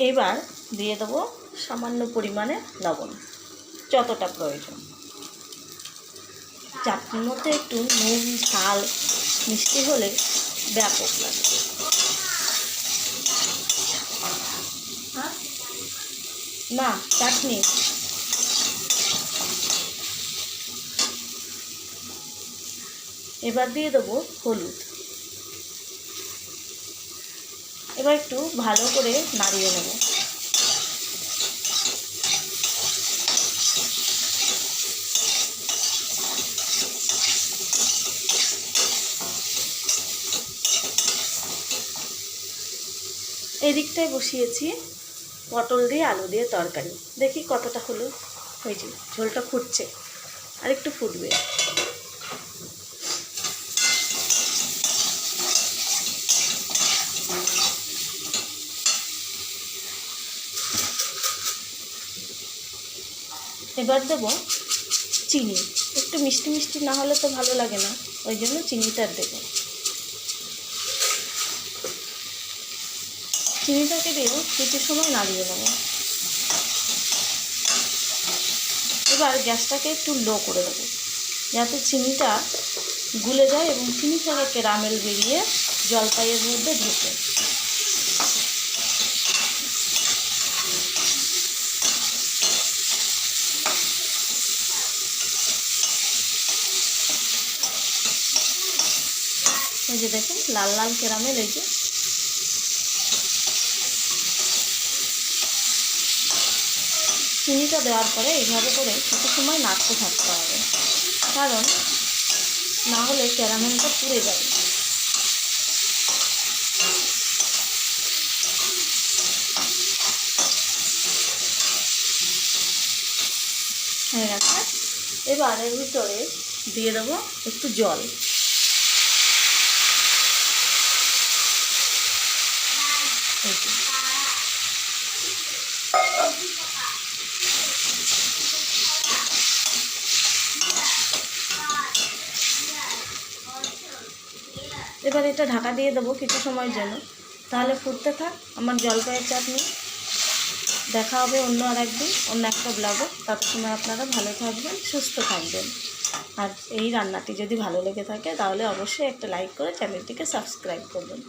এবার দিয়ে দেবো সামান্য পরিমাণে লবণ, যতটা প্রয়োজন। চাটনির মধ্যে একটু নুন, ঝাল, মিষ্টি হলে ব্যাপক লাগে। না, চাটনি। এবার দিয়ে দেবো হলুদ। এবার একটু ভালো করে নাড়িয়ে নেব। এদিকটায় বসিয়েছি পটল দিয়ে আলু দিয়ে তরকারি। দেখি কতটা হলো। ওই যে ঝোলটা ফুটছে, আর একটু ফুটবে। এবার দেবো চিনি। একটু মিষ্টি মিষ্টি না হলে তো ভালো লাগে না, ওই জন্য চিনিটা দেবো। চিনিটাকে দিয়েও কিছু সময় নাড়িয়ে নেব। এবার গ্যাসটাকে একটু লো করে দেবো, যাতে চিনিটা গুলে যায় এবং চিনি থেকে ক্যারামেল বেরিয়ে জলপাইয়ের মধ্যে ঢোকে। এই যে দেখুন লাল লাল ক্যারামেল। এই যে চিনিটা দেওয়ার পরে এইভাবে করে কিছু সময় নাড়তে থাকতে হবে, কারণ না হলে ক্যারামেলটা পুড়ে যাবে। হয়ে গেছে। এবার এর ভিতরে দিয়ে দেবো একটু জল। এবার এটা ঢাকা দিয়ে দেবো কিছু সময়ের জন্য, তাহলে ফুটতে থাক আমার জলপাইয়ের চাটনি। দেখা হবে অন্য আর একদিন অন্য একটা ব্লগে। তত সময় আপনারা ভালো থাকবেন, সুস্থ থাকবেন। আর এই রান্নাটি যদি ভালো লেগে থাকে তাহলে অবশ্যই একটা লাইক করে চ্যানেলটিকে সাবস্ক্রাইব করবেন।